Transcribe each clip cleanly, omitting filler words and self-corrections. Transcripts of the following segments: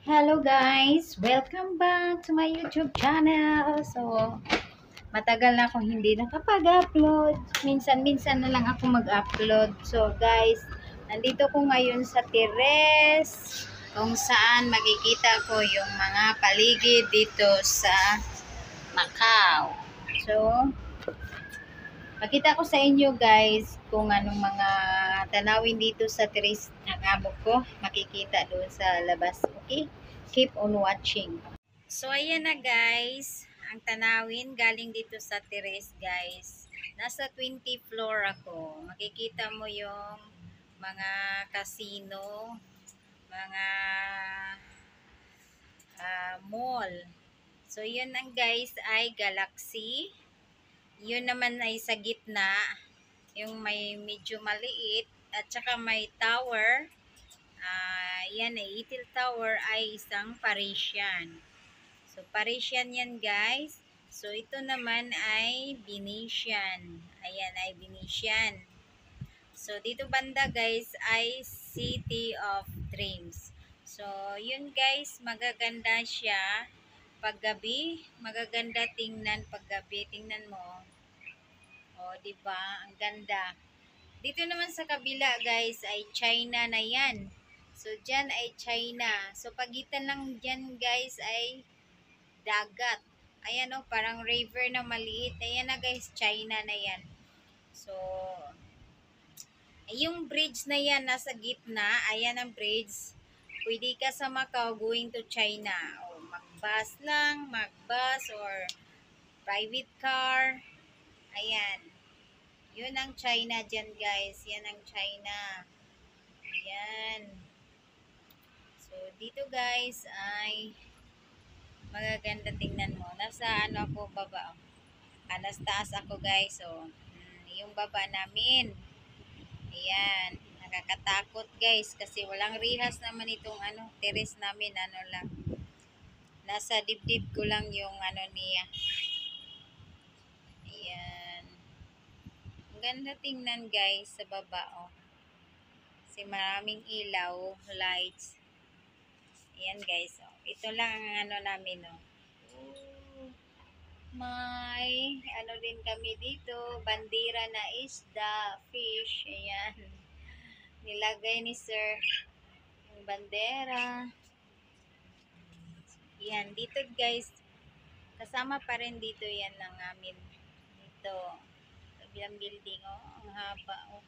Hello guys! Welcome back to my YouTube channel. So, matagal na akong hindi nakapag-upload. Minsan-minsan na lang ako mag-upload. So guys, nandito ko ngayon sa Tires kung saan makikita ko yung mga paligid dito sa Macau. So, pakita ko sa inyo guys kung anong mga tanawin dito sa Tires ng amo ko. Makikita doon sa labas. Okay? Keep on watching. So, ayan na guys. Ang tanawin galing dito sa Tires guys. Nasa 20 floor ako. Makikita mo yung mga casino, mga mall. So, yun ang guys ay Galaxy. Yun naman ay sa gitna. Yung may medyo maliit. At saka may tower. Yan ay Eiffel Tower ay isang Parisian. So, Parisian yan guys. So, ito naman ay Venetian. Ayan ay Venetian. So, dito banda guys ay City of Dreams. So, yun guys, magaganda siya paggabi. Magaganda tingnan paggabi. Tingnan mo. O, diba? Ang ganda. Dito naman sa kabila guys ay China na yan. So, dyan ay China. So, pagitan lang dyan guys ay dagat. Ayan o, parang river na maliit. Ayan na guys, China na yan. So, yung bridge na yan, nasa gitna. Ayan ang bridge. Pwede ka sa Macau going to China. O, mag-bus lang, mag-bus or private car. Ayan. Yun ang China dyan guys. Yan ang China. Ayan. So, dito guys ay magaganda tingnan mo. Nasa ano ako baba. Nasa taas ako guys. So, yung baba namin. Ayan. Nakakatakot guys. Kasi walang rihas naman itong terrace namin. Ano lang. Nasa dibdib ko lang yung niya. Ayan. Ang ganda tingnan guys sa baba. Oh. Kasi maraming ilaw. Lights. Ayan guys. Oh. Ito lang ang namin. Oh. May din kami dito, bandera na isda, fish, ayan. Nilagay ni sir yung bandera. Yan, dito guys, kasama pa rin dito yan ng amin. Dito, kabilang building, oh, ang haba, oh.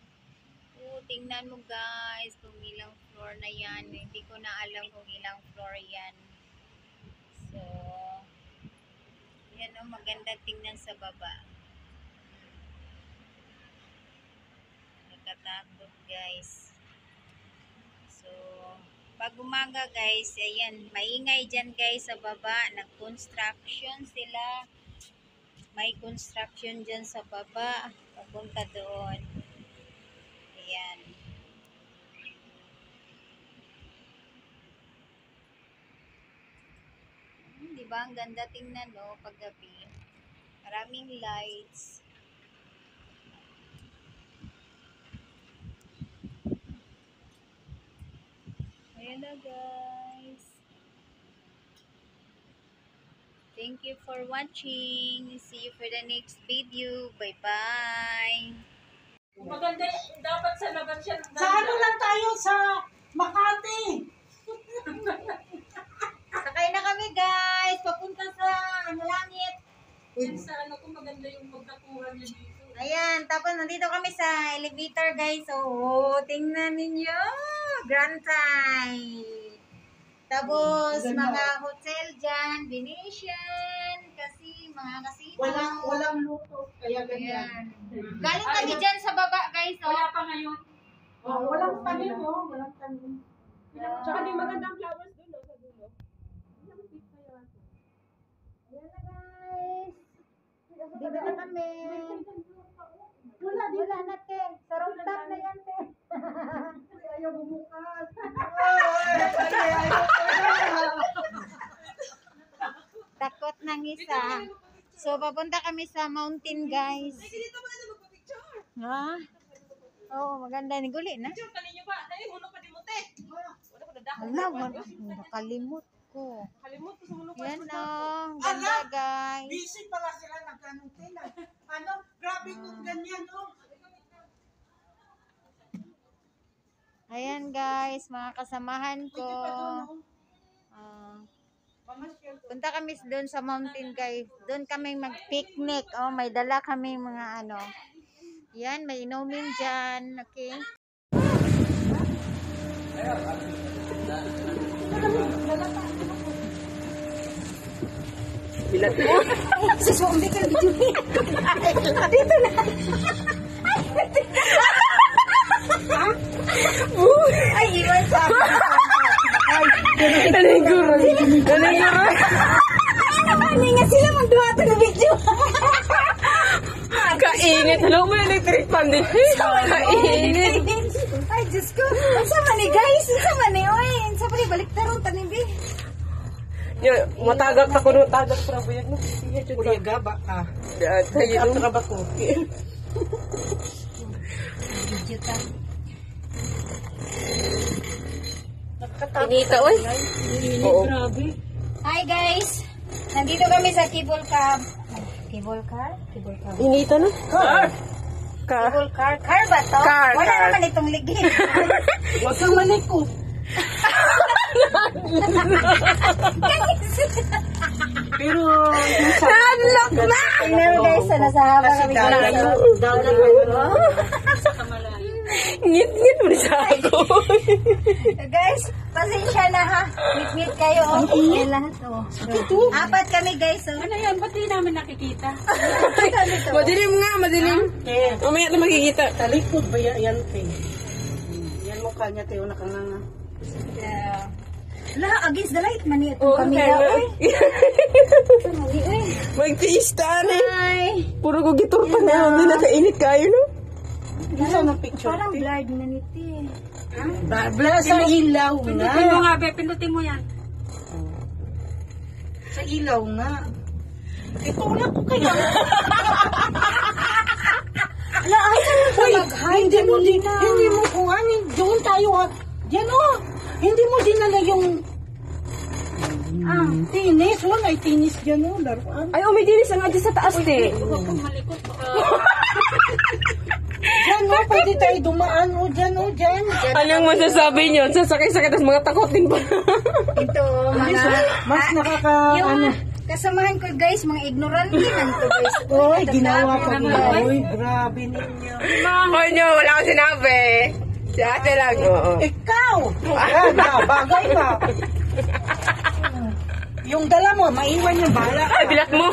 Oh, tingnan mo guys, kung ilang floor na yan. Hindi ko na alam kung ilang floor yan. So, yan oh, maganda tingnan sa baba. Nakatakot guys. So, pag umaga guys, ayan, maingay dyan guys sa baba. Nag-construction sila. May construction dyan sa baba. Papunta doon. Ayan. Diba? Ang ganda tingnan no, paggabi. Maraming lights. Ayan na guys. Thank you for watching. See you for the next video. Bye-bye. Maganda dapat sa labas siya. Sa ano lang tayo sa Makati. Sakay na kami guys. Papunta sa langit. Sa ano kung maganda yung pagkakuha niya dito. Ayan, tapos nandito kami sa elevator guys. Oh, tingnan ninyo. Grand Thai. Tapos mga hotel dyan, Venetian, kasi mga casino. Walang luto, kaya ganyan. Ayan. Galing kami dyan sa baba guys. Oh. Wala pa ngayon. Oh, walang tanim, oh. Walang tanim. Tsaka di magandang flowers doon, no, sa dulo. Ayan na guys. Dito na kami. Wala na te. Sa rooftop na yan te. Ayaw bumukas. Takot ng isa. So, papunta kami sa mountain guys. Dito ba na magpa-picture? Ha? Oo, maganda ni guli na. Picture pa ninyo ba? Dahil uno pa di mo te. Wala ko Hala, nakalimot ko. Kalimot ko sa mulo ko. Yan o, ganda guys. Busy pala sila nagkanong tila. Ano? Grabe kung ganyan, oh. Ayan guys, mga kasamahan ko. Pwede pa doon, oh. Ah, Pamasyal ko. punta kami doon sa mountain guys. Doon kami mag-picnic. Oh, may dala kami mga ano. Yan, may inumin dyan. Okay. Susumbi ka dito. Dito na. Ay, iwan sa akin. Naniguro. Ano nga sila magduha na video. Kainit. Hello, may electric pan din. Kainit. Ay, Diyos ko. Ang sama ni guys. Ang sama ni oy. Ang sama ni balik tarong tanibi. Matagak na ko no. Tagak para ba yan? Kuya gaba ka. Tayo nung Traba ko. Video ta. Inita, oy. Oo. Grabe. Hi guys. Nandito kami sa Cable Car. Cable Car? Cable Car. Inita na. Car. Cable Car. Car ba to? Car, Wala car. naman itong ligid. Huwag kang malikot. Pero, Unlock na! Tingnan mo guys, nasa haba kami guys. down na kayo. Ngit-ngit mo sa ako. Guys, pasensya na ha. Meet kayo. Ang ingay lahat. Oh. Apat kami guys. Oh. Ano yan? Ba't di namin nakikita? Ano to? Madilim nga, madilim. Eh, Mamaya na makikita. talikod ba yan, te? Yan mukha niya, te. Nakanganga. Yeah. La, against the light man ito. Oo, Kamila. kaya- Uy. Mali, uy. Magtiis taan eh. Hi. Puro ko giturpan na. Hindi na kainit kayo, no? Isa ng picture, Parang te. blurred na niti. Babla sa ilaw Pindutin mo nga. nga, be. Pindutin mo yan. Sa ilaw nga. Itulak ko kaya. La, ay, saan ka mag-hide? Hindi mo kuhanin. Doon tayo, ha. Yan, oh. Hindi mo dinala yung tinis. Wala, ay tinis dyan, oh. Laruan. Ay, umidinis ang adi sa taas, te. Huwag kang malikot. Baka Dyan, oh. Pwede tayo dumaan, oh. Dyan, oh. Dyan. Anong masasabi nyo? Sasakay-sakay, tas mga takot din pa. Ito, mga... Mas nakaka... Yung ano. kasamahan ko guys, mga ignorante man to guys. Oy, ginawa ko Dami, nila. dami. Oy, grabe ninyo. Hoy nyo, wala akong sinabi. Si ate lang, oo. Ikaw! Yan na, bagay ka. Yung dala mo, maiwan yung bala. Ay, bilat mo.